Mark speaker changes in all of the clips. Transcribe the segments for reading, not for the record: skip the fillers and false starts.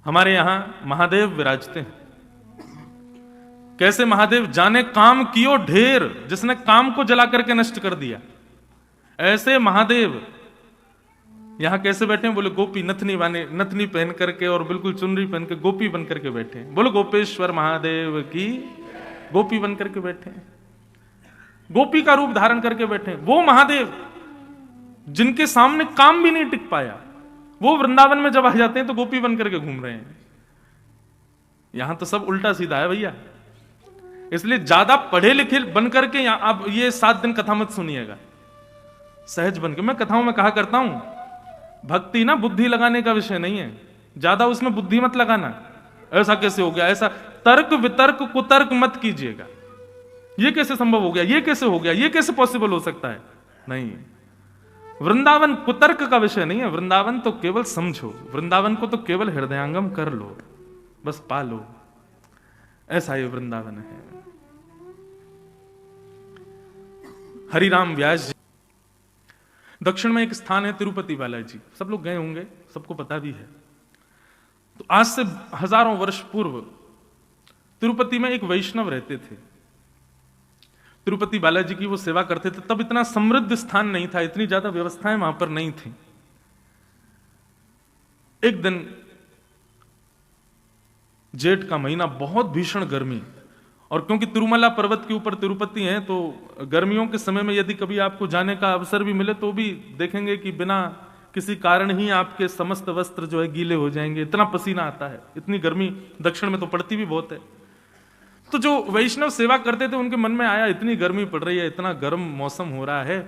Speaker 1: हमारे यहां महादेव विराजते हैं। कैसे महादेव? जाने काम कियो ढेर, जिसने काम को जला करके नष्ट कर दिया, ऐसे महादेव यहां कैसे बैठे हैं? बोले गोपी नथनी बाने, नथनी पहन करके और बिल्कुल चुनरी पहन के गोपी बन करके बैठे हैं। बोलो गोपेश्वर महादेव की, गोपी बन करके बैठे हैं, गोपी का रूप धारण करके बैठे हैं। वो महादेव जिनके सामने काम भी नहीं टिक पाया, वो वृंदावन में जब आ जाते हैं तो गोपी बन करके घूम रहे हैं। यहां तो सब उल्टा सीधा है भैया। इसलिए ज्यादा पढ़े लिखे बन करके यहां अब ये 7 दिन कथा मत सुनिएगा, सहज बन के। मैं कथाओं में कहा करता हूं, भक्ति ना बुद्धि लगाने का विषय नहीं है, ज्यादा उसमें बुद्धि मत लगाना। ऐसा कैसे हो गया, ऐसा तर्क वितर्क कुतर्क मत कीजिएगा। ये कैसे संभव हो गया, ये कैसे हो गया, ये कैसे पॉसिबल हो सकता है? नहीं, वृंदावन कुतर्क का विषय नहीं है। वृंदावन तो केवल समझो, वृंदावन को तो केवल हृदयांगम कर लो, बस पालो। ऐसा ये वृंदावन है। हरिराम व्यास जी, दक्षिण में एक स्थान है तिरुपति बालाजी, सब लोग गए होंगे, सबको पता भी है। तो आज से हजारों वर्ष पूर्व तिरुपति में एक वैष्णव रहते थे। तिरुपति बालाजी की वो सेवा करते थे। तब इतना समृद्ध स्थान नहीं था, इतनी ज्यादा व्यवस्थाएं वहां पर नहीं थी। एक दिन जेठ का महीना, बहुत भीषण गर्मी, और क्योंकि तिरुमला पर्वत के ऊपर तिरुपति है तो गर्मियों के समय में यदि कभी आपको जाने का अवसर भी मिले तो भी देखेंगे कि बिना किसी कारण ही आपके समस्त वस्त्र जो है गीले हो जाएंगे, इतना पसीना आता है, इतनी गर्मी दक्षिण में तो पड़ती भी बहुत है। तो जो वैष्णव सेवा करते थे उनके मन में आया, इतनी गर्मी पड़ रही है, इतना गर्म मौसम हो रहा है,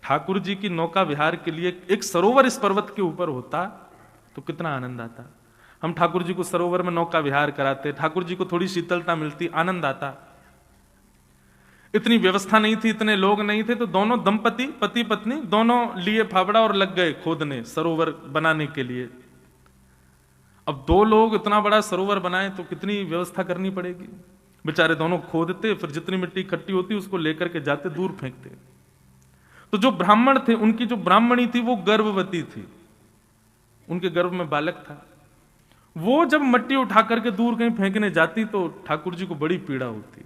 Speaker 1: ठाकुर जी की नौका विहार के लिए एक सरोवर इस पर्वत के ऊपर होता तो कितना आनंद आता। हम ठाकुर जी को सरोवर में नौका विहार कराते, ठाकुर जी को थोड़ी शीतलता मिलती, आनंद आता। इतनी व्यवस्था नहीं थी, इतने लोग नहीं थे, तो दोनों दंपति, पति पत्नी दोनों लिए फावड़ा और लग गए खोदने सरोवर बनाने के लिए। अब 2 लोग इतना बड़ा सरोवर बनाए तो कितनी व्यवस्था करनी पड़ेगी। बेचारे दोनों खोदते, फिर जितनी मिट्टी इकट्ठी होती उसको लेकर के जाते, दूर फेंकते। तो जो ब्राह्मण थे, उनकी जो ब्राह्मणी थी वो गर्भवती थी, उनके गर्भ में बालक था। वो जब मट्टी उठा करके दूर कहीं फेंकने जाती तो ठाकुर जी को बड़ी पीड़ा होती।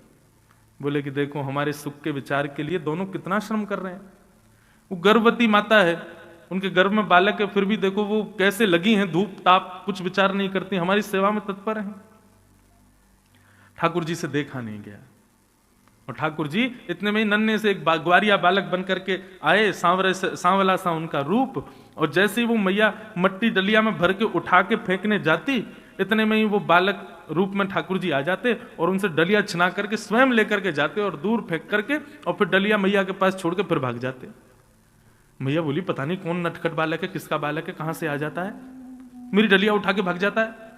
Speaker 1: बोले कि देखो हमारे सुख के विचार के लिए दोनों कितना श्रम कर रहे हैं। वो गर्भवती माता है, उनके गर्भ में बालक है, फिर भी देखो वो कैसे लगी हैं, धूप ताप कुछ विचार नहीं करती, हमारी सेवा में तत्पर है। ठाकुर जी से देखा नहीं गया, और ठाकुर जी इतने में ही नन्हे से एक ग्वारिया बालक बन करके आए, सांवला सा उनका रूप, और जैसे ही वो मैया मट्टी डलिया में भर के उठा के फेंकने जाती, इतने में ही वो बालक रूप में ठाकुर जी आ जाते और उनसे डलिया छिना करके स्वयं लेकर के जाते और दूर फेंक करके, और फिर डलिया मैया के पास छोड़ के फिर भाग जाते। मैया बोली पता नहीं कौन नटखट बालक है, किसका बालक है, कहां से आ जाता है, मेरी डलिया उठा के भाग जाता है।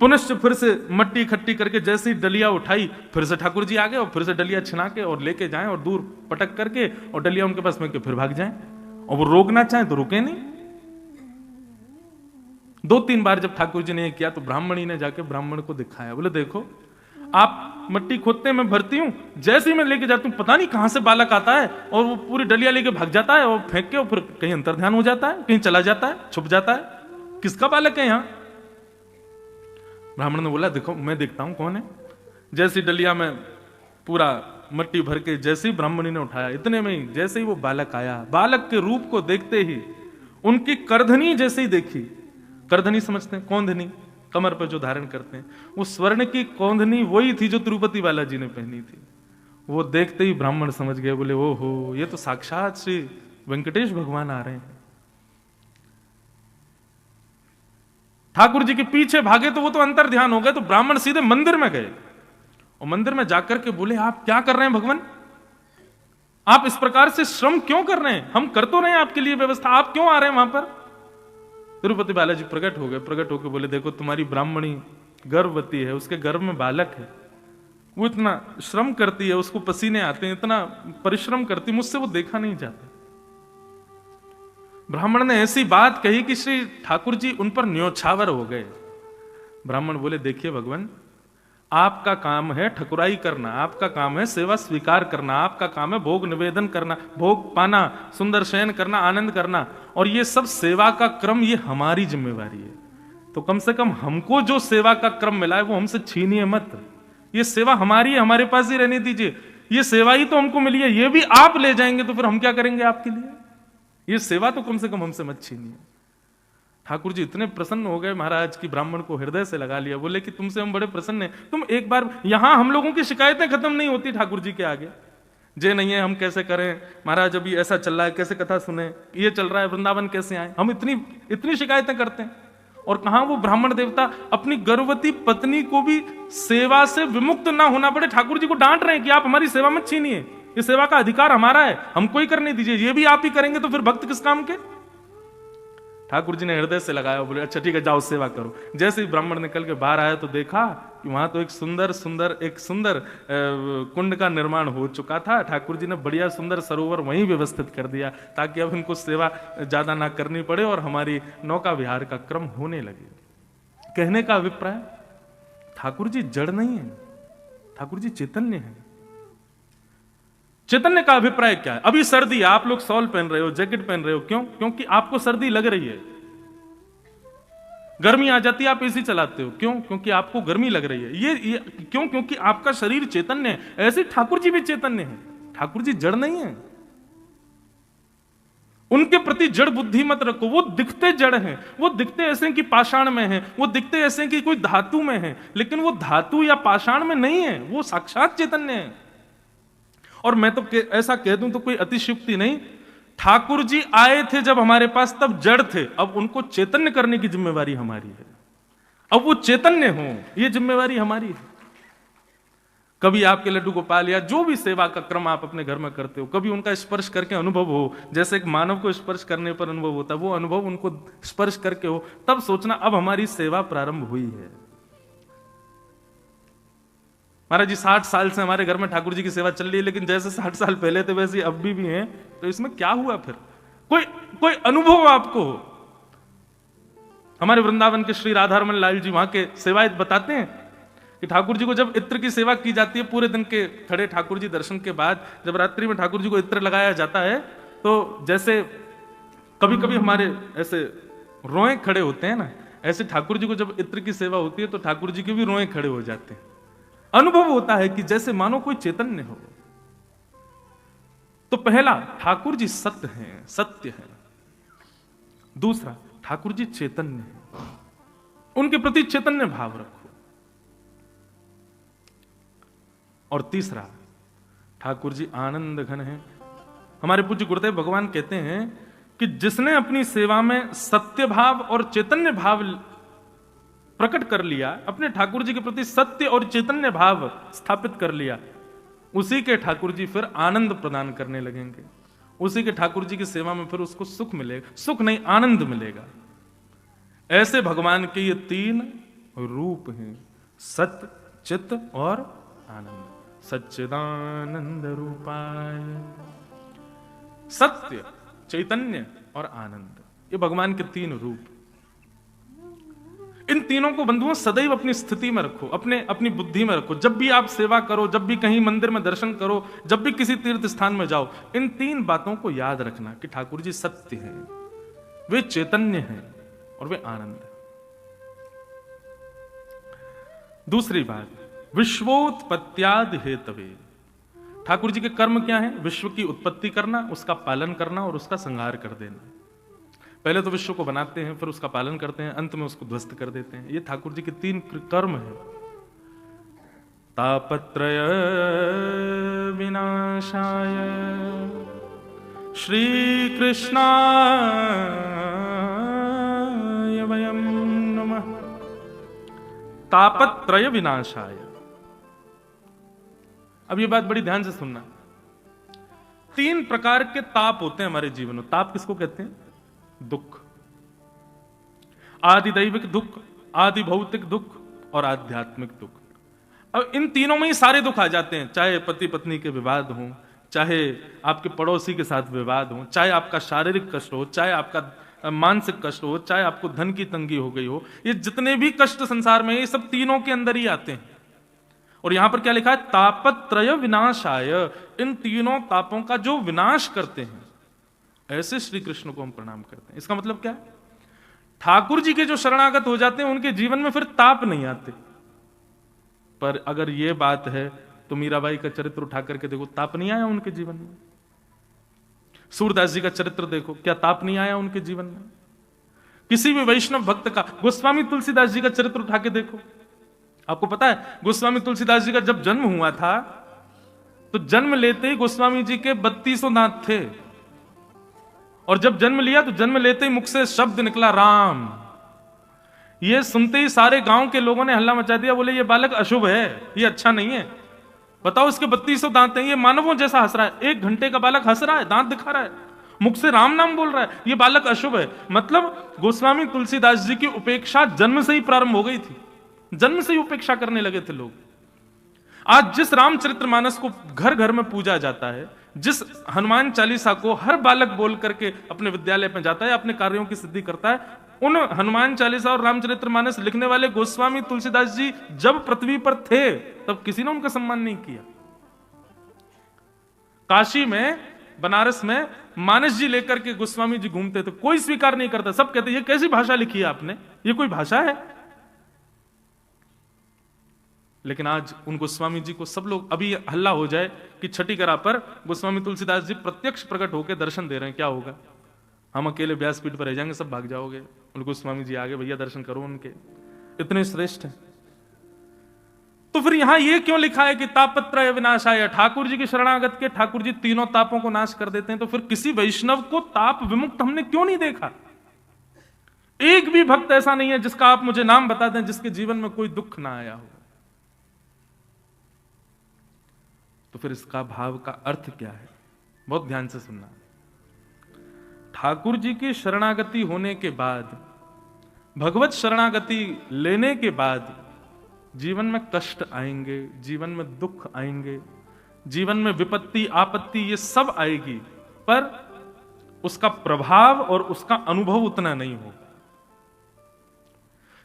Speaker 1: पुनश्च फिर से मट्टी इकट्ठी करके जैसे ही डलिया उठाई, फिर से ठाकुर जी आ गए और फिर से डलिया छिना के और लेके जाएं और दूर पटक करके और डलिया उनके पास में के फिर भाग जाएं, और वो रोकना चाहें तो रुके नहीं। 2-3 बार जब ठाकुर जी ने ये किया तो ब्राह्मणी ने जाके ब्राह्मण को दिखाया। बोले देखो आप मट्टी खोदते मैं भरती हूं, जैसे ही मैं लेके जाती हूं पता नहीं कहां से बालक आता है और वो पूरी डलिया लेके भाग जाता है और फेंक के और फिर कहीं अंतर्ध्यान हो जाता है, कहीं चला जाता है, छुप जाता है, किसका बालक है यहां? ब्राह्मण ने बोला देखो मैं देखता हूं कौन है। जैसी डलिया में पूरा मट्टी भर के जैसे ही ब्राह्मणी ने उठाया, इतने में ही जैसे ही वो बालक आया, बालक के रूप को देखते ही उनकी करधनी जैसे ही देखी, करधनी समझते हैं, कौंधनी कमर पर जो धारण करते हैं, वो स्वर्ण की कौंधनी वही थी जो तिरुपति बालाजी ने पहनी थी। वो देखते ही ब्राह्मण समझ गए, बोले ओहो ये तो साक्षात श्री वेंकटेश भगवान आ रहे हैं। ठाकुर जी के पीछे भागे तो वो तो अंतर ध्यान हो गए, तो ब्राह्मण सीधे मंदिर में गए और मंदिर में जाकर के बोले आप क्या कर रहे हैं भगवान, आप इस प्रकार से श्रम क्यों कर रहे हैं, हम कर तो रहे हैं आपके लिए व्यवस्था, आप क्यों आ रहे हैं वहां पर? तिरुपति बालाजी प्रकट हो गए, प्रकट होकर बोले देखो तुम्हारी ब्राह्मणी गर्भवती है, उसके गर्भ में बालक है, वो इतना श्रम करती है, उसको पसीने आते हैं, इतना परिश्रम करती, मुझसे वो देखा नहीं जाता। ब्राह्मण ने ऐसी बात कही कि श्री ठाकुर जी उन पर न्योछावर हो गए। ब्राह्मण बोले देखिए भगवान, आपका काम है ठकुराई करना, आपका काम है सेवा स्वीकार करना, आपका काम है भोग निवेदन करना, भोग पाना, सुंदर शयन करना, आनंद करना, और ये सब सेवा का क्रम, ये हमारी जिम्मेवारी है। तो कम से कम हमको जो सेवा का क्रम मिला है वो हमसे छीनिए मत। ये सेवा हमारी है, हमारे पास ही रहने दीजिए। ये सेवा ही तो हमको मिली है, ये भी आप ले जाएंगे तो फिर हम क्या करेंगे आपके लिए? ये सेवा तो कम से कम हमसे मत छीनिए। ठाकुर जी इतने प्रसन्न हो गए महाराज की ब्राह्मण को हृदय से लगा लिया। बोले कि तुमसे हम बड़े प्रसन्न हैं, तुम एक बार, यहां हम लोगों की शिकायतें खत्म नहीं होती ठाकुर जी के आगे। जे नहीं है, हम कैसे करें महाराज, अभी ऐसा चल रहा है, कैसे कथा सुने, ये चल रहा है, वृंदावन कैसे आए, हम इतनी इतनी शिकायतें करते हैं। और कहां वो ब्राह्मण देवता अपनी गर्भवती पत्नी को भी सेवा से विमुक्त ना होना पड़े, ठाकुर जी को डांट रहे हैं कि आप हमारी सेवा मत छीनिए, ये सेवा का अधिकार हमारा है, हमको ही करने दीजिए, ये भी आप ही करेंगे तो फिर भक्त किस काम के? ठाकुर जी ने हृदय से लगाया, बोले अच्छा ठीक है जाओ सेवा करो। जैसे ही ब्राह्मण निकल के बाहर आया तो देखा कि वहां तो एक सुंदर कुंड का निर्माण हो चुका था। ठाकुर जी ने बढ़िया सुंदर सरोवर वहीं व्यवस्थित कर दिया ताकि अब इनको सेवा ज्यादा ना करनी पड़े और हमारी नौका विहार का क्रम होने लगे। कहने का अभिप्राय, ठाकुर जी जड़ नहीं है, ठाकुर जी चैतन्य है। चैतन्य का अभिप्राय क्या है? अभी सर्दी, आप लोग शॉल पहन रहे हो, जैकेट पहन रहे हो, क्यों? क्योंकि आपको सर्दी लग रही है। गर्मी आ जाती है, आप एसी चलाते हो, क्यों? क्योंकि आपको गर्मी लग रही है। ये क्यों? क्योंकि आपका शरीर चैतन्य है। ऐसे ठाकुर जी भी चैतन्य है, ठाकुर जी जड़ नहीं है। उनके प्रति जड़ बुद्धि मत रखो। वो दिखते जड़ हैं, वो दिखते ऐसे कि पाषाण में हैं, वो दिखते ऐसे कि कोई धातु में है, लेकिन वो धातु या पाषाण में नहीं है, वो साक्षात चैतन्य है। और मैं तो ऐसा कह दूं तो कोई अतिशयोक्ति नहीं, ठाकुर जी आए थे जब हमारे पास तब जड़ थे, अब उनको चैतन्य करने की जिम्मेवारी हमारी है। अब वो चैतन्य हो, ये जिम्मेवारी हमारी है। कभी आपके लड्डू गोपाल या जो भी सेवा का क्रम आप अपने घर में करते हो, कभी उनका स्पर्श करके अनुभव हो, जैसे एक मानव को स्पर्श करने पर अनुभव होता है, वो अनुभव उनको स्पर्श करके हो, तब सोचना अब हमारी सेवा प्रारंभ हुई है। महाराज जी 60 साल से हमारे घर में ठाकुर जी की सेवा चल रही है, लेकिन जैसे 60 साल पहले थे वैसे अब भी हैं, तो इसमें क्या हुआ फिर? कोई अनुभव आपको हो? हमारे वृंदावन के श्री राधारमन लाल जी वहां के सेवायत बताते हैं कि ठाकुर जी को जब इत्र की सेवा की जाती है, पूरे दिन के खड़े ठाकुर जी दर्शन के बाद जब रात्रि में ठाकुर जी को इत्र लगाया जाता है, तो जैसे कभी कभी हमारे ऐसे रोए खड़े होते हैं ना, ऐसे ठाकुर जी को जब इत्र की सेवा होती है तो ठाकुर जी के भी रोए खड़े हो जाते हैं। अनुभव होता है कि जैसे मानो कोई चैतन्य हो। तो पहला, ठाकुर जी सत्य हैं, सत्य है। दूसरा, ठाकुर जी चैतन्य है, उनके प्रति चैतन्य भाव रखो। और तीसरा, ठाकुर जी आनंद घन है। हमारे पूज्य गुरुदेव भगवान कहते हैं कि जिसने अपनी सेवा में सत्य भाव और चैतन्य भाव प्रकट कर लिया, अपने ठाकुर जी के प्रति सत्य और चैतन्य भाव स्थापित कर लिया, उसी के ठाकुर जी फिर आनंद प्रदान करने लगेंगे। उसी के ठाकुर जी की सेवा में फिर उसको सुख मिलेगा, सुख नहीं आनंद मिलेगा। ऐसे भगवान के ये 3 रूप हैं, सत्य, चित्त और आनंद। सच्चिदानंद रूपाय, सत्य, चैतन्य और आनंद, ये भगवान के 3 रूप। इन तीनों को बंधुओं सदैव अपनी स्थिति में रखो, अपनी बुद्धि में रखो। जब भी आप सेवा करो, जब भी कहीं मंदिर में दर्शन करो, जब भी किसी तीर्थ स्थान में जाओ, इन 3 बातों को याद रखना कि ठाकुर जी सत्य हैं, वे चैतन्य हैं और वे आनंद है। दूसरी बात, विश्वोत्पत्त्यादि हेतवे। ठाकुर जी के कर्म क्या है? विश्व की उत्पत्ति करना, उसका पालन करना और उसका संहार कर देना। पहले तो विश्व को बनाते हैं, फिर उसका पालन करते हैं, अंत में उसको ध्वस्त कर देते हैं। ये ठाकुर जी के 3 कर्म है। तापत्रय विनाशाय श्री कृष्णाय वयं नमः। तापत्रय विनाशाय। अब ये बात बड़ी ध्यान से सुनना। 3 प्रकार के ताप होते हैं हमारे जीवन में। ताप किसको कहते हैं? दुख। आदि दैविक दुख, आदि भौतिक दुख और आध्यात्मिक दुख। अब इन तीनों में ही सारे दुख आ जाते हैं, चाहे पति पत्नी के विवाद हो, चाहे आपके पड़ोसी के साथ विवाद हो, चाहे आपका शारीरिक कष्ट हो, चाहे आपका मानसिक कष्ट हो, चाहे आपको धन की तंगी हो गई हो। ये जितने भी कष्ट संसार में, ये सब तीनों के अंदर ही आते हैं। और यहां पर क्या लिखा है? तापत्रय विनाशाय, इन तीनों तापों का जो विनाश करते हैं, ऐसे श्री कृष्ण को हम प्रणाम करते हैं। इसका मतलब क्या है? ठाकुर जी के जो शरणागत हो जाते हैं उनके जीवन में फिर ताप नहीं आते। पर अगर यह बात है तो मीराबाई का चरित्र उठा करके देखो, ताप नहीं आया उनके जीवन में। सूरदास जी का चरित्र देखो, क्या ताप नहीं आया उनके जीवन में? किसी भी वैष्णव भक्त का, गोस्वामी तुलसीदास जी का चरित्र उठा के देखो, आपको पता है गोस्वामी तुलसीदास जी का जब जन्म हुआ था तो जन्म लेते ही गोस्वामी जी के 32 दांत थे, और जब जन्म लिया तो जन्म लेते ही मुख से शब्द निकला राम। ये सुनते ही सारे गांव के लोगों ने हल्ला मचा दिया, बोले ये बालक अशुभ है, ये अच्छा नहीं है। बताओ, इसके 32 दांत हैं, ये मानवों जैसा हंस रहा है, 1 घंटे का बालक हंस रहा है, दांत दिखा रहा है, मुख से राम नाम बोल रहा है, ये बालक अशुभ है। मतलब गोस्वामी तुलसीदास जी की उपेक्षा जन्म से ही प्रारंभ हो गई थी, जन्म से ही उपेक्षा करने लगे थे लोग। आज जिस रामचरितमानस को घर घर में पूजा जाता है, जिस हनुमान चालीसा को हर बालक बोल करके अपने विद्यालय में जाता है, अपने कार्यों की सिद्धि करता है, उन हनुमान चालीसा और रामचरितमानस लिखने वाले गोस्वामी तुलसीदास जी जब पृथ्वी पर थे तब किसी ने उनका सम्मान नहीं किया। काशी में, बनारस में मानस जी लेकर के गोस्वामी जी घूमते थे, कोई स्वीकार नहीं करता, सब कहते ये कैसी भाषा लिखी है आपने, ये कोई भाषा है? लेकिन आज उन गोस्वामी जी को सब लोग, अभी हल्ला हो जाए कि छठी करा पर गोस्वामी तुलसीदास जी प्रत्यक्ष प्रकट होकर दर्शन दे रहे हैं, क्या होगा? हम अकेले व्यासपीठ पर रह जाएंगे, सब भाग जाओगे। उन गोस्वामी जी आगे, भैया दर्शन करो उनके, इतने श्रेष्ठ हैं। तो फिर यहां ये क्यों लिखा है कि तापत्रय विनाशाय, ठाकुर जी के शरणागत के ठाकुर जी तीनों तापों को नाश कर देते हैं? तो फिर किसी वैष्णव को ताप विमुक्त हमने क्यों नहीं देखा? एक भी भक्त ऐसा नहीं है जिसका आप मुझे नाम बता दें जिसके जीवन में कोई दुख ना आया हो। तो फिर इसका भाव का अर्थ क्या है? बहुत ध्यान से सुनना। ठाकुर जी की शरणागति होने के बाद, भगवत शरणागति लेने के बाद जीवन में कष्ट आएंगे, जीवन में दुख आएंगे, जीवन में विपत्ति आपत्ति ये सब आएगी, पर उसका प्रभाव और उसका अनुभव उतना नहीं होगा।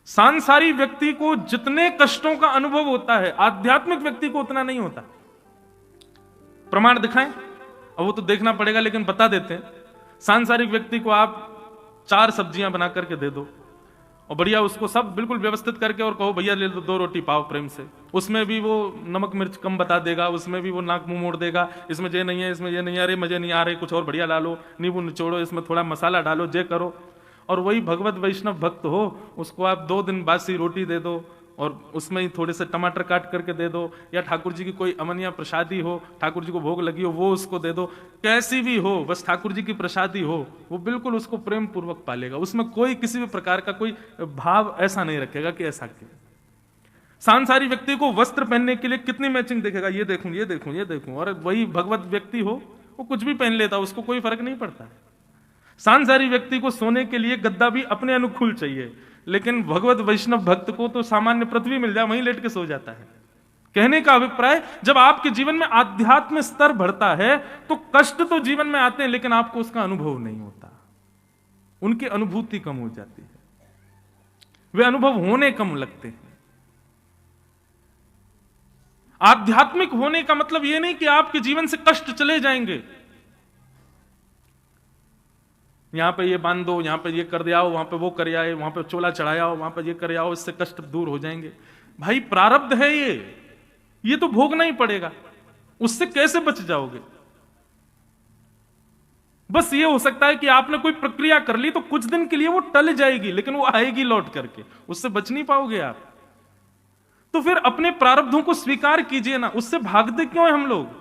Speaker 1: सांसारिक व्यक्ति को जितने कष्टों का अनुभव होता है, आध्यात्मिक व्यक्ति को उतना नहीं होता। प्रमाण दिखाएं? अब वो तो देखना पड़ेगा, लेकिन बता देते हैं। सांसारिक व्यक्ति को आप 4 सब्जियां बना करके दे दो और बढ़िया उसको सब बिल्कुल व्यवस्थित करके और कहो भैया ले लो 2 रोटी पाओ प्रेम से, उसमें भी वो नमक मिर्च कम बता देगा, उसमें भी वो नाक मुंह मोड़ देगा, इसमें ये नहीं है, इसमें ये नहीं है, अरे मजे नहीं आ रहे, कुछ और बढ़िया डालो, नींबू निचोड़ो, इसमें थोड़ा मसाला डालो, जे करो। और वही भगवत वैष्णव भक्त हो, उसको आप 2 दिन बासी रोटी दे दो और उसमें ही थोड़े से टमाटर काट करके दे दो, या ठाकुर जी की कोई अमनिया प्रसादी हो, ठाकुर जी को भोग लगी हो, वो उसको दे दो, कैसी भी हो, बस ठाकुर जी की प्रसादी हो, वो बिल्कुल उसको प्रेम पूर्वक पालेगा। उसमें कोई किसी भी प्रकार का कोई भाव ऐसा नहीं रखेगा कि ऐसा क्यों। सांसारिक व्यक्ति को वस्त्र पहनने के लिए कितनी मैचिंग देखेगा, ये देखूं ये देखूं ये देखूं, और वही भगवत व्यक्ति हो वो कुछ भी पहन लेता, उसको कोई फर्क नहीं पड़ता। सांसारिक व्यक्ति को सोने के लिए गद्दा भी अपने अनुकूल चाहिए, लेकिन भगवत वैष्णव भक्त को तो सामान्य पृथ्वी मिल जाए वहीं लेट के सो जाता है। कहने का अभिप्राय, जब आपके जीवन में आध्यात्म स्तर बढ़ता है तो कष्ट तो जीवन में आते हैं, लेकिन आपको उसका अनुभव नहीं होता, उनकी अनुभूति कम हो जाती है, वे अनुभव होने कम लगते हैं। आध्यात्मिक होने का मतलब यह नहीं कि आपके जीवन से कष्ट चले जाएंगे, यहां पे ये बांध दो, यहां पे ये कर दिया, वहां पे वो कर आए, वहां पे चोला चढ़ाया, वहां पे ये कर आओ, इससे कष्ट दूर हो जाएंगे। भाई प्रारब्ध है ये तो भोगना ही पड़ेगा, उससे कैसे बच जाओगे? बस ये हो सकता है कि आपने कोई प्रक्रिया कर ली तो कुछ दिन के लिए वो टल जाएगी, लेकिन वो आएगी लौट करके, उससे बच नहीं पाओगे आप। तो फिर अपने प्रारब्धों को स्वीकार कीजिए ना, उससे भागते क्यों है हम लोग?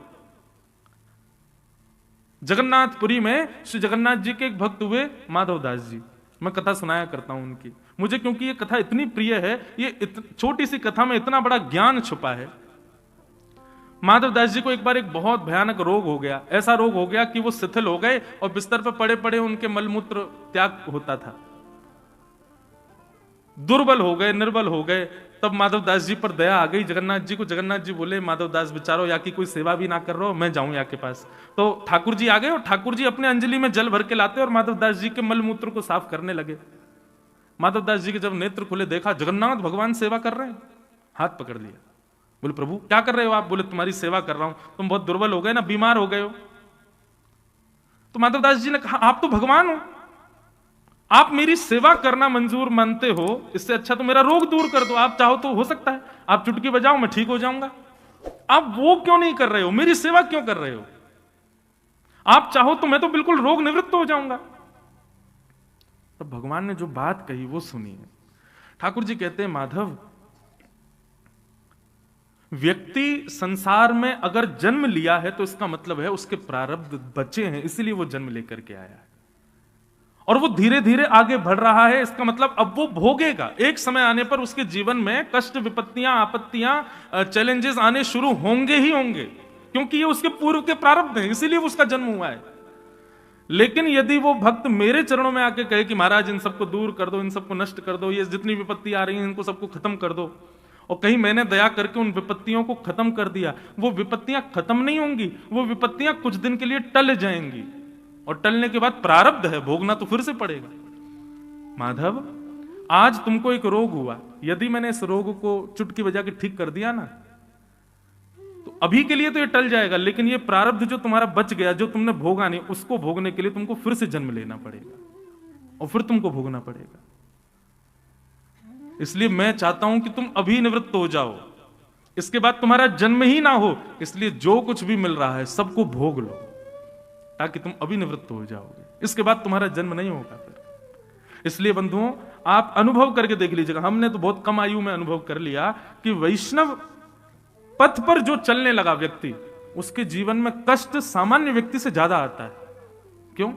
Speaker 1: जगन्नाथपुरी में श्री जगन्नाथ जी के एक भक्त हुए माधवदास जी, मैं कथा सुनाया करता हूं उनकी, मुझे क्योंकि ये कथा इतनी प्रिय है, ये छोटी सी कथा में इतना बड़ा ज्ञान छुपा है। माधवदास जी को एक बार एक बहुत भयानक रोग हो गया, ऐसा रोग हो गया कि वो शिथिल हो गए और बिस्तर पर पड़े पड़े उनके मलमूत्र त्याग होता था, दुर्बल हो गए, निर्बल हो गए। तब माधवदास जी पर दया आ गई जगन्नाथ जी को। जगन्नाथ जी बोले माधवदास बेचारो, या की कोई सेवा भी ना कर रहे हो, मैं जाऊं या के पास। तो ठाकुर जी आ गए और ठाकुर जी अपने अंजलि में जल भर के लाते और माधवदास जी के मलमूत्र को साफ करने लगे। माधवदास जी के जब नेत्र खुले, देखा जगन्नाथ भगवान सेवा कर रहे हैं, हाथ पकड़ लिया, बोले प्रभु क्या कर रहे हो आप? बोले तुम्हारी सेवा कर रहा हूं। तुम बहुत दुर्बल हो गए ना, बीमार हो गए हो। तो माधवदास जी ने कहा आप तो भगवान हो, आप मेरी सेवा करना मंजूर मानते हो, इससे अच्छा तो मेरा रोग दूर कर दो। आप चाहो तो हो सकता है आप चुटकी बजाओ मैं ठीक हो जाऊंगा। आप वो क्यों नहीं कर रहे हो? मेरी सेवा क्यों कर रहे हो? आप चाहो तो मैं तो बिल्कुल रोग निवृत्त हो जाऊंगा। तो भगवान ने जो बात कही वो सुनिए। ठाकुर जी कहते हैं माधव, व्यक्ति संसार में अगर जन्म लिया है तो इसका मतलब है उसके प्रारब्ध बचे हैं, इसलिए वो जन्म लेकर के आया है और वो धीरे धीरे आगे बढ़ रहा है। इसका मतलब अब वो भोगेगा। एक समय आने पर उसके जीवन में कष्ट, विपत्तियां, आपत्तियां, चैलेंजेस आने शुरू होंगे ही होंगे, क्योंकि ये उसके पूर्व के प्रारब्ध हैं, इसीलिए उसका जन्म हुआ है। लेकिन यदि वो भक्त मेरे चरणों में आके कहे कि महाराज इन सबको दूर कर दो, इन सबको नष्ट कर दो, ये जितनी विपत्ति आ रही है इनको सबको खत्म कर दो, और कहीं मैंने दया करके उन विपत्तियों को खत्म कर दिया, वो विपत्तियां खत्म नहीं होंगी, वो विपत्तियां कुछ दिन के लिए टल जाएंगी और टलने के बाद प्रारब्ध है, भोगना तो फिर से पड़ेगा। माधव, आज तुमको एक रोग हुआ, यदि मैंने इस रोग को चुटकी बजा के ठीक कर दिया ना, तो अभी के लिए तो ये टल जाएगा, लेकिन ये प्रारब्ध जो तुम्हारा बच गया, जो तुमने भोगा नहीं, उसको भोगने के लिए तुमको फिर से जन्म लेना पड़ेगा और फिर तुमको भोगना पड़ेगा। इसलिए मैं चाहता हूं कि तुम अभी निवृत्त हो जाओ, इसके बाद तुम्हारा जन्म ही ना हो। इसलिए जो कुछ भी मिल रहा है सबको भोग लो, ताकि तुम अभी निवृत्त हो जाओगे, इसके बाद तुम्हारा जन्म नहीं होगा फिर। इसलिए बंधुओं, आप अनुभव करके देख लीजिएगा। हमने तो बहुत कम आयु में अनुभव कर लिया कि वैष्णव पथ पर जो चलने लगा व्यक्ति, उसके जीवन में कष्ट सामान्य व्यक्ति से ज्यादा आता है। क्यों?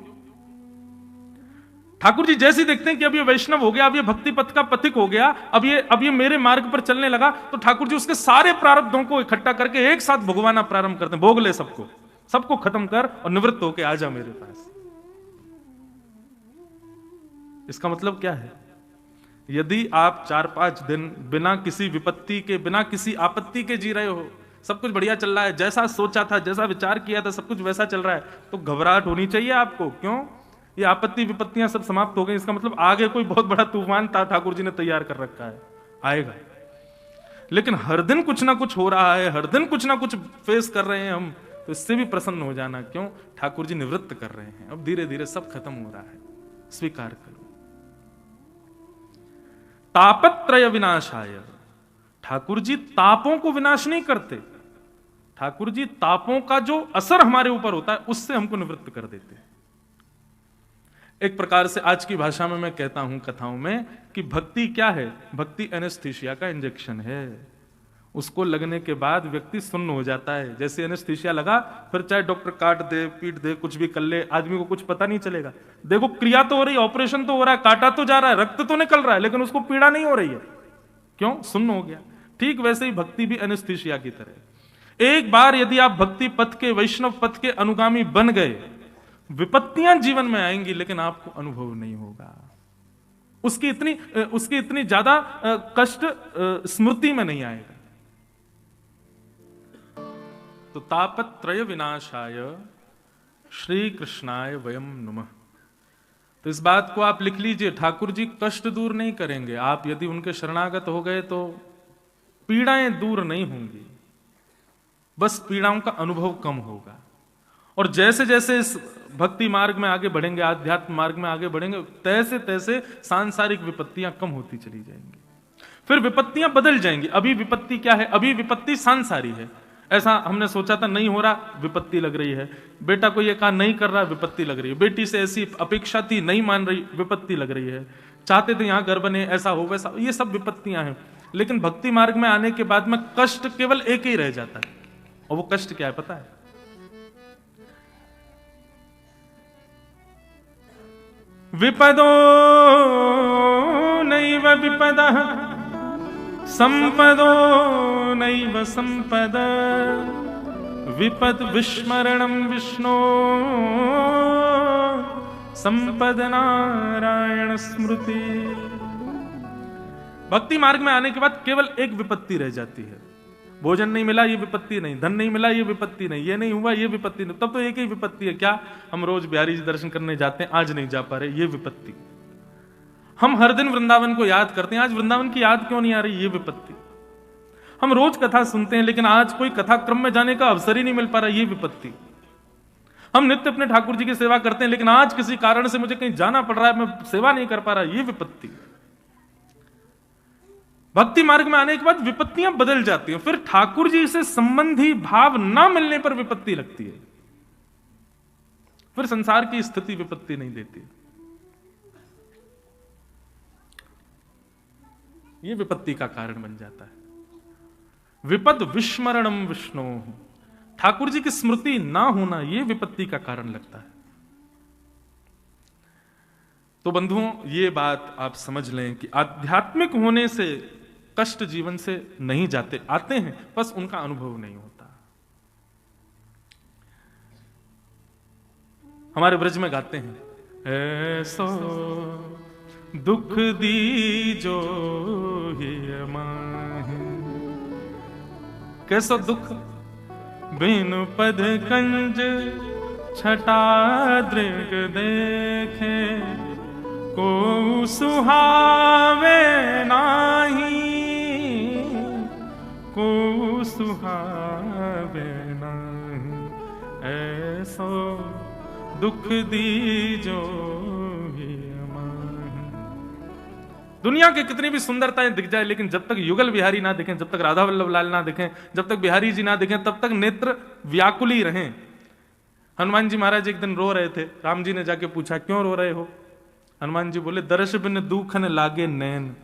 Speaker 1: ठाकुर जी जैसे देखते हैं कि अब ये वैष्णव हो गया, अब ये भक्ति पथ का पथिक हो गया, अब ये मेरे मार्ग पर चलने लगा, तो ठाकुर जी उसके सारे प्रारब्धों को इकट्ठा करके एक साथ भोगवाना प्रारंभ करते हैं। भोग ले सबको, सबको खत्म कर और निवृत्त होके आ जा मेरे पास। इसका मतलब क्या है? यदि आप 4-5 दिन बिना किसी विपत्ति के, बिना किसी आपत्ति के जी रहे हो, सब कुछ बढ़िया चल रहा है, जैसा सोचा था, जैसा विचार किया था, सब कुछ वैसा चल रहा है, तो घबराहट होनी चाहिए आपको। क्यों? ये आपत्ति विपत्तियां सब समाप्त हो गई, इसका मतलब आगे कोई बहुत बड़ा तूफान ठाकुर जी ने तैयार कर रखा है, आएगा। लेकिन हर दिन कुछ ना कुछ हो रहा है, हर दिन कुछ ना कुछ फेस कर रहे हैं हम, तो इससे भी प्रसन्न हो जाना। क्यों? ठाकुर जी निवृत्त कर रहे हैं, अब धीरे धीरे सब खत्म हो रहा है, स्वीकार करो। तापत्रय विनाशाय, ठाकुर जी तापों को विनाश नहीं करते, ठाकुर जी तापों का जो असर हमारे ऊपर होता है उससे हमको निवृत्त कर देते हैं। एक प्रकार से आज की भाषा में मैं कहता हूं कथाओं में कि भक्ति क्या है? भक्ति एनेस्थीसिया का इंजेक्शन है। उसको लगने के बाद व्यक्ति सुन्न हो जाता है। जैसे एनेस्थीसिया लगा, फिर चाहे डॉक्टर काट दे, पीट दे, कुछ भी कर ले, आदमी को कुछ पता नहीं चलेगा। देखो क्रिया तो हो रही है, ऑपरेशन तो हो रहा है, काटा तो जा रहा है, रक्त तो निकल रहा है, लेकिन उसको पीड़ा नहीं हो रही है। क्यों? सुन्न हो गया। ठीक वैसे ही भक्ति भी एनेस्थीसिया की तरह। एक बार यदि आप भक्ति पथ के, वैष्णव पथ के अनुगामी बन गए, विपत्तियां जीवन में आएंगी लेकिन आपको अनुभव नहीं होगा, उसकी इतनी ज्यादा कष्ट स्मृति में नहीं आएगा। तो तापत्रय विनाशाय श्री कृष्णाय वयम नमः। तो इस बात को आप लिख लीजिए, ठाकुर जी कष्ट दूर नहीं करेंगे। आप यदि उनके शरणागत हो गए तो पीड़ाएं दूर नहीं होंगी, बस पीड़ाओं का अनुभव कम होगा। और जैसे जैसे इस भक्ति मार्ग में आगे बढ़ेंगे, आध्यात्म मार्ग में आगे बढ़ेंगे, तैसे तैसे सांसारिक विपत्तियां कम होती चली जाएंगी, फिर विपत्तियां बदल जाएंगी। अभी विपत्ति क्या है? अभी विपत्ति सांसारी है। ऐसा हमने सोचा था, नहीं हो रहा, विपत्ति लग रही है। बेटा को ये कहा, नहीं कर रहा, विपत्ति लग रही है। बेटी से ऐसी अपेक्षा थी, नहीं मान रही, विपत्ति लग रही है। चाहते थे यहां घर बने, ऐसा हो वैसा, ये सब विपत्तियां हैं। लेकिन भक्ति मार्ग में आने के बाद में कष्ट केवल एक ही रह जाता है, और वो कष्ट क्या है पता है? विपदो नैव विपदः संपदो नैव संपद विपद विस्मरणं विष्णो संपद नारायण स्मृति। भक्ति मार्ग में आने के बाद केवल एक विपत्ति रह जाती है। भोजन नहीं मिला, ये विपत्ति नहीं। धन नहीं मिला, ये विपत्ति नहीं। ये नहीं हुआ, ये विपत्ति नहीं। तब तो एक ही विपत्ति है, क्या? हम रोज बिहारी जी दर्शन करने जाते हैं, आज नहीं जा पा रहे, ये विपत्ति। हम हर दिन वृंदावन को याद करते हैं, आज वृंदावन की याद क्यों नहीं आ रही, ये विपत्ति। हम रोज कथा सुनते हैं, लेकिन आज कोई कथा क्रम में जाने का अवसर ही नहीं मिल पा रहा, ये विपत्ति। हम नित्य अपने ठाकुर जी की सेवा करते हैं, लेकिन आज किसी कारण से मुझे कहीं जाना पड़ रहा है, मैं सेवा नहीं कर पा रहा, ये विपत्ति। भक्ति मार्ग में आने के बाद विपत्तियां बदल जाती हैं, फिर ठाकुर जी से संबंधी भाव ना मिलने पर विपत्ति लगती है, फिर संसार की स्थिति विपत्ति नहीं देती। ये विपत्ति का कारण बन जाता है। विपद विस्मरणम विष्णु, ठाकुर जी की स्मृति ना होना यह विपत्ति का कारण लगता है। तो बंधुओं, ये बात आप समझ लें कि आध्यात्मिक होने से कष्ट जीवन से नहीं जाते, आते हैं, बस उनका अनुभव नहीं होता। हमारे ब्रज में गाते हैं, ऐसो दुख दीजो ही माहे, कैसो दुख बिन पद कंज छटा दृग देखे, को सुहावे नाही, को सुहावे नाही, ऐसो दुख दीजो ही माहे। दुनिया की कितनी भी सुंदरताएं दिख जाए, लेकिन जब तक युगल बिहारी ना दिखें, जब तक राधा वल्लभ लाल ना दिखें, जब तक बिहारी जी ना दिखें, तब तक नेत्र व्याकुल ही रहें। हनुमान जी महाराज एक दिन रो रहे थे, राम जी ने जाके पूछा, क्यों रो रहे हो? हनुमान जी बोले, दर्श बिन दुखन लागे नैन,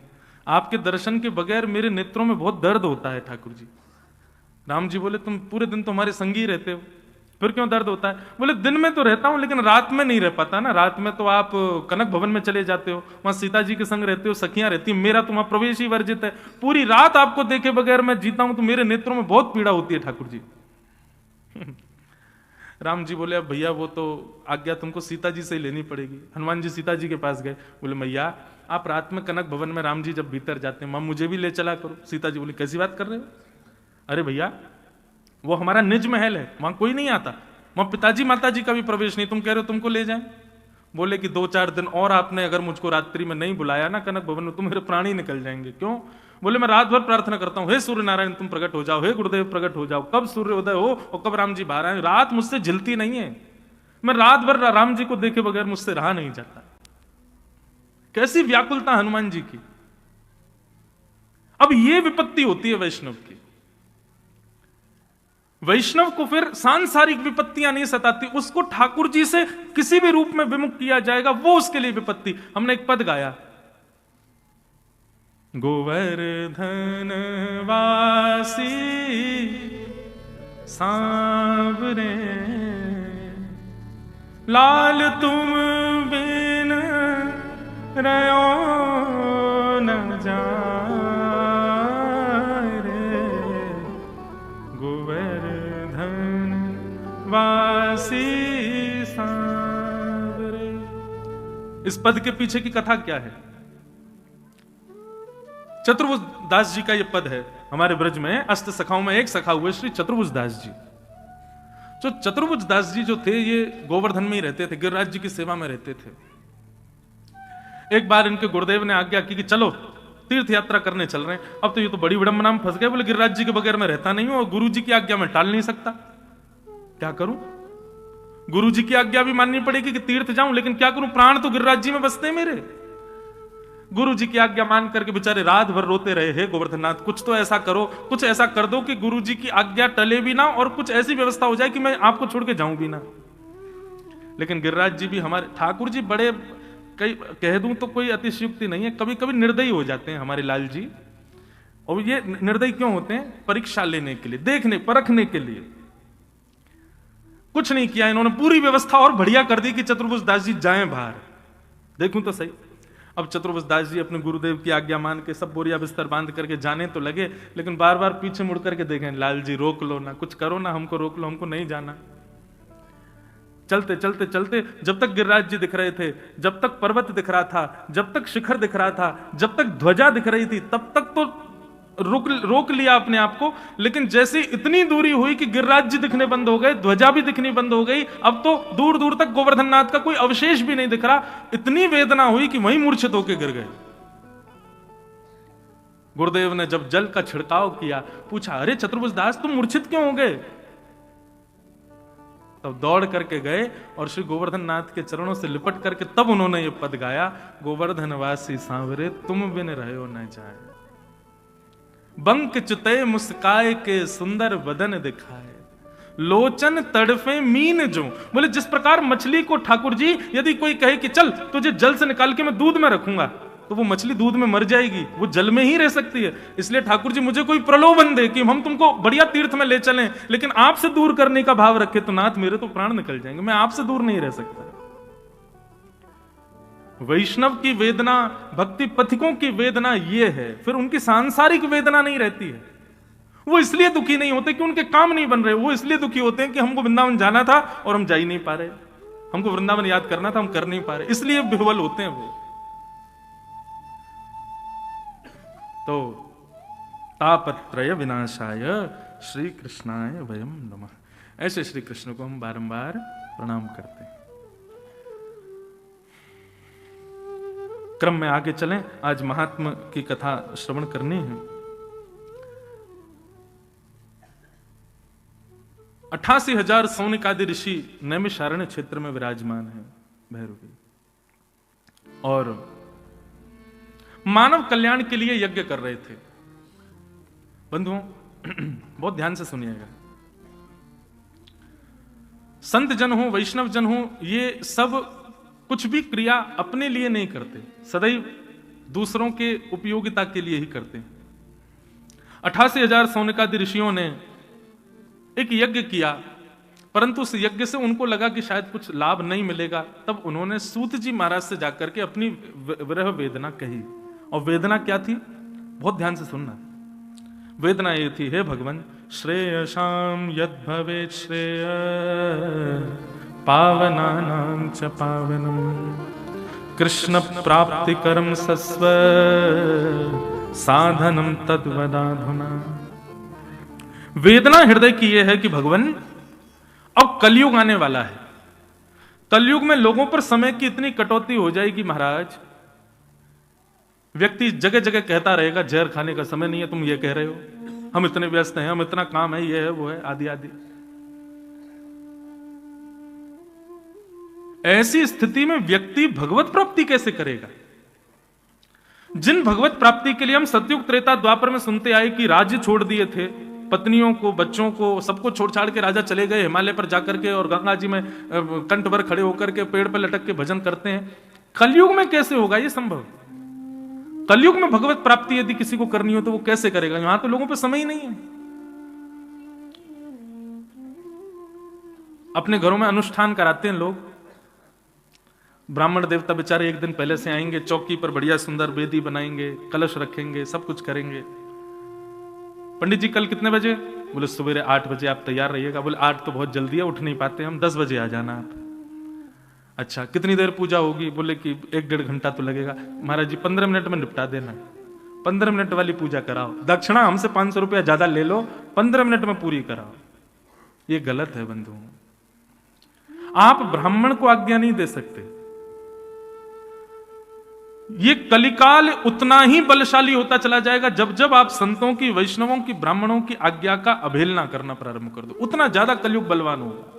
Speaker 1: आपके दर्शन के बगैर मेरे नेत्रों में बहुत दर्द होता है ठाकुर जी। राम जी बोले, तुम पूरे दिन तो हमारे संगी रहते हो, फिर क्यों दर्द होता है? बोले, दिन में तो रहता हूं, लेकिन रात में नहीं रह पाता ना। रात में तो आप कनक भवन में चले जाते हो, वहां सीता जी के संग रहते हो, सखियां रहती, मेरा तो वहां प्रवेश ही वर्जित है। पूरी रात आपको देखे बगैर मैं जीता हूं, तो मेरे नेत्रों में बहुत पीड़ा होती है ठाकुर जी। राम जी बोले, अब भैया वो तो आज्ञा तुमको सीता जी से ही लेनी पड़ेगी। हनुमान जी सीता जी के पास गए, बोले, मैया आप रात में कनक भवन में राम जी जब भीतर जाते हैं, मां मुझे भी ले चला करो। सीता जी बोली, कैसी बात कर रहे हो? अरे भैया, वो हमारा निज महल है, वहां कोई नहीं आता, वहां पिताजी माता जी का भी प्रवेश नहीं, तुम कह रहे हो तुमको ले जाएं? बोले कि 2-4 दिन और आपने अगर मुझको रात्रि में नहीं बुलाया ना कनक भवन में, तो मेरे प्राण ही निकल जाएंगे। क्यों? बोले, मैं रात भर प्रार्थना करता हूं, हे सूर्य नारायण तुम प्रकट हो जाओ, हे गुरुदेव प्रकट हो जाओ, कब सूर्योदय हो और कब राम जी बाहर आए, रात मुझसे झिलती नहीं है, मैं रात भर राम जी को देखे बगैर मुझसे रहा नहीं जाता। कैसी व्याकुलता हनुमान जी की। अब यह विपत्ति होती है वैष्णव की। वैष्णव को फिर सांसारिक विपत्तियां नहीं सताती, उसको ठाकुर जी से किसी भी रूप में विमुख किया जाएगा, वो उसके लिए विपत्ति। हमने एक पद गाया, गोवर्धन वासी सांवरे, लाल तुम बिन रयो न जाए रे, गोवर्धन वासी सांवरे। इस पद के पीछे की कथा क्या है? चतुर्भुज दास जी का यह पद है। हमारे ब्रज में अष्ट सखाओं में एक सखा हुए श्री चतुर्भुज दास जी। जो चतुर्भुज दास जी जो थे, ये गोवर्धन में ही रहते थे, गिरिराज जी की सेवा में रहते थे। एक बार इनके गुरुदेव ने आज्ञा की कि चलो तीर्थ यात्रा करने चल रहे हैं। अब तो ये तो बड़ी विडंबना में फंस गए, बोले गिरिराज जी के बगैर मैं रहता नहीं हूं और गुरु जी की आज्ञा में टाल नहीं सकता, क्या करूं? गुरु जी की आज्ञा भी माननी पड़ेगी कि तीर्थ जाऊं, लेकिन क्या करूं, प्राण तो गिरिराज जी में बसते हैं मेरे। गुरु जी की आज्ञा मान करके बेचारे रात भर रोते रहे, हे गोवर्धननाथ कुछ तो ऐसा करो, कुछ ऐसा कर दो कि गुरु जी की आज्ञा टले भी ना और कुछ ऐसी व्यवस्था हो जाए कि मैं आपको छोड़ के जाऊं भी ना। लेकिन गिरिराज जी भी हमारे ठाकुर जी बड़े, कई कह दूं तो कोई अतिशयुक्ति नहीं है, कभी कभी निर्दयी हो जाते हैं हमारे लाल जी। और ये निर्दयी क्यों होते हैं? परीक्षा लेने के लिए, देखने परखने के लिए। कुछ नहीं किया इन्होंने, पूरी व्यवस्था और बढ़िया कर दी कि चतुर्भुज दास जी जाएं बाहर, देखूं तो सही। अब चतुर्भुज दास जी अपने गुरुदेव की आज्ञा मान के सब बोरिया बिस्तर बांध करके जाने तो लगे, लेकिन बार बार पीछे मुड़ करके देखें, लाल जी रोक लो ना, कुछ करो ना, हमको रोक लो, हमको नहीं जाना। चलते चलते चलते जब तक गिरिराज जी दिख रहे थे, जब तक पर्वत दिख रहा था, जब तक शिखर दिख रहा था, जब तक ध्वजा दिख रही थी, तब तक तो रोक लिया अपने आप को। लेकिन जैसे इतनी दूरी हुई कि गिरिराज जी दिखने बंद हो गए, ध्वजा भी दिखनी बंद हो गई, अब तो दूर दूर तक गोवर्धननाथ का कोई अवशेष भी नहीं दिख रहा। इतनी वेदना हुई कि वहीं मूर्छित होकर गिर गए। गुरुदेव ने जब जल का छिड़काव किया, पूछा, अरे चतुर्भुज दास तुम मूर्छित क्यों हो गए? तब दौड़ करके गए और श्री गोवर्धन नाथ के चरणों से लिपट करके तब उन्होंने ये पद गाया, गोवर्धन वासी सांवरे तुम बिन रहो न जाए, बंक चुते मुस्काए के सुंदर बदन दिखाए, लोचन तड़फे मीन जो। बोले जिस प्रकार मछली को ठाकुर जी यदि कोई कहे कि चल तुझे जल से निकाल के मैं दूध में रखूंगा, तो वो मछली दूध में मर जाएगी, वो जल में ही रह सकती है। इसलिए ठाकुर जी मुझे कोई प्रलोभन दे कि हम तुमको बढ़िया तीर्थ में ले चलें, लेकिन आपसे दूर करने का भाव रखे तो नाथ मेरे तो प्राण निकल जाएंगे, मैं आपसे दूर नहीं रह सकता। वैष्णव की वेदना, भक्ति पथिकों की वेदना ये है, फिर उनकी सांसारिक वेदना नहीं रहती है। वो इसलिए दुखी नहीं होते कि उनके काम नहीं बन रहे, वो इसलिए दुखी होते हैं कि हमको वृंदावन जाना था और हम जा ही नहीं पा रहे, हमको वृंदावन याद करना था हम कर नहीं पा रहे, इसलिए विह्वल होते हैं वो। तो तापत्रय विनाशाय श्री कृष्णाय वयम नमः। ऐसे श्री कृष्ण को हम बारंबार प्रणाम करते हैं। क्रम में आगे चलें, आज महात्मा की कथा श्रवण करनी है। 88,000 सौनिकादि ऋषि नैमिषारण्य क्षेत्र में विराजमान है भैरवी, और मानव कल्याण के लिए यज्ञ कर रहे थे। बंधुओं बहुत ध्यान से सुनिएगा, संत जन हो, वैष्णव जन हो, ये सब कुछ भी क्रिया अपने लिए नहीं करते, सदैव दूसरों के उपयोगिता के लिए ही करते हैं। 88,000 सौनिकादि ऋषियों ने एक यज्ञ किया, परंतु उस यज्ञ से उनको लगा कि शायद कुछ लाभ नहीं मिलेगा। तब उन्होंने सूत जी महाराज से जाकर के अपनी विरह वेदना कही। और वेदना क्या थी, बहुत ध्यान से सुनना। वेदना ये थी, हे भगवान, श्रेयसाम यद भवेत् श्रेय पावनानां च पावनम कृष्ण प्राप्ति कर्म सस्व साधनम तद्वदाधुना। वेदना हृदय की यह है कि भगवान अब कलयुग आने वाला है, कलयुग में लोगों पर समय की इतनी कटौती हो जाएगी महाराज, व्यक्ति जगह जगह कहता रहेगा जहर खाने का समय नहीं है, तुम ये कह रहे हो, हम इतने व्यस्त हैं, हम इतना काम है, ये है वो है, आदि आदि। ऐसी स्थिति में व्यक्ति भगवत प्राप्ति कैसे करेगा? जिन भगवत प्राप्ति के लिए हम सतयुग त्रेता द्वापर में सुनते आए कि राज्य छोड़ दिए थे, पत्नियों को, बच्चों को, सबको छोड़ छाड़ के राजा चले गए हिमालय पर जाकर के, और गंगा जी में कंठ भर खड़े होकर के पेड़ पर लटक के भजन करते हैं। कलयुग में कैसे होगा ये संभव? कलयुग में भगवत प्राप्ति यदि किसी को करनी हो तो वो कैसे करेगा? यहां तो लोगों पे समय ही नहीं है। अपने घरों में अनुष्ठान कराते हैं लोग, ब्राह्मण देवता बेचारे एक दिन पहले से आएंगे, चौकी पर बढ़िया सुंदर वेदी बनाएंगे, कलश रखेंगे, सब कुछ करेंगे। पंडित जी कल कितने बजे? बोले सवेरे 8 बजे आप तैयार रहिएगा। बोले 8 तो बहुत जल्दी है, उठ नहीं पाते हम, 10 बजे आ जाना आप। अच्छा कितनी देर पूजा होगी? बोले कि 1-1.5 घंटा तो लगेगा। महाराज जी 15 मिनट में निपटा देना, 15 मिनट वाली पूजा कराओ, दक्षिणा हमसे 500 रुपया ज्यादा ले लो, 15 मिनट में पूरी कराओ। ये गलत है बंधु, आप ब्राह्मण को आज्ञा नहीं दे सकते। ये कलिकाल उतना ही बलशाली होता चला जाएगा जब जब आप संतों की, वैष्णवों की, ब्राह्मणों की आज्ञा का अवहेलना करना प्रारंभ कर दो, उतना ज्यादा कलयुग बलवान होगा।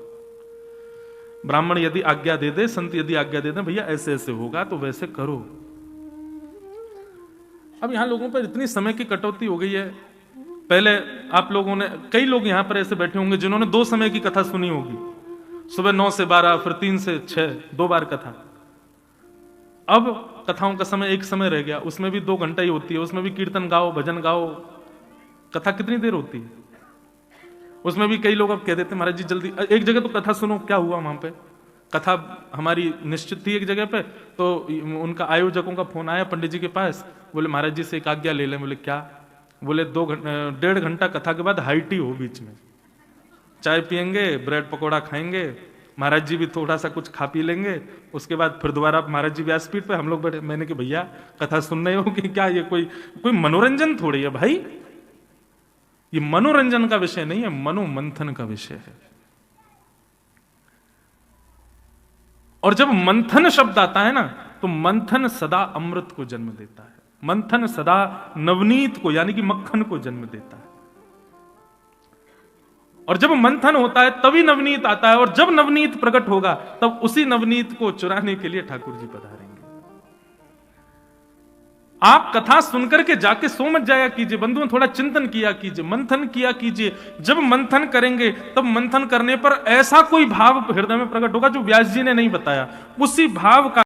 Speaker 1: ब्राह्मण यदि आज्ञा दे दे, संत यदि आज्ञा दे दे, भैया ऐसे ऐसे होगा तो वैसे करो। अब यहां लोगों पर इतनी समय की कटौती हो गई है। पहले आप लोगों ने, कई लोग यहां पर ऐसे बैठे होंगे जिन्होंने 2 समय की कथा सुनी होगी, सुबह 9 से 12, फिर 3 से 6, 2 बार कथा। अब कथाओं का समय एक समय रह गया, उसमें भी 2 घंटा ही होती है, उसमें भी कीर्तन गाओ, भजन गाओ, कथा कितनी देर होती है? उसमें भी कई लोग अब कह देते महाराज जी जल्दी, एक जगह तो कथा सुनो, क्या हुआ वहां पे? कथा हमारी निश्चित थी एक जगह पे, तो उनका आयोजकों का फोन आया पंडित जी के पास, बोले महाराज जी से एक आज्ञा ले लें। बोले क्या? बोले 1.5 घंटा कथा के बाद हाई टी हो, बीच में चाय पियेंगे, ब्रेड पकौड़ा खाएंगे, महाराज जी भी थोड़ा सा कुछ खा पी लेंगे, उसके बाद फिर दोबारा महाराज जी व्यासपीठ पे, हम लोग बैठे। मैंने कि भैया कथा सुन रहे हो कि क्या? ये कोई मनोरंजन थोड़ी है भाई, ये मनोरंजन का विषय नहीं है, मनोमंथन का विषय है। और जब मंथन शब्द आता है ना, तो मंथन सदा अमृत को जन्म देता है। मंथन सदा नवनीत को यानी कि मक्खन को जन्म देता है, और जब मंथन होता है तभी नवनीत आता है, और जब नवनीत प्रकट होगा तब उसी नवनीत को चुराने के लिए ठाकुर जी पधारेंगे। आप कथा सुनकर के जाके सो मत जाया कीजिए बंधुओं, थोड़ा चिंतन किया कीजिए, मंथन किया कीजिए। जब मंथन करेंगे तब मंथन करने पर ऐसा कोई भाव हृदय में प्रकट होगा जो व्यास जी ने नहीं बताया, उसी भाव का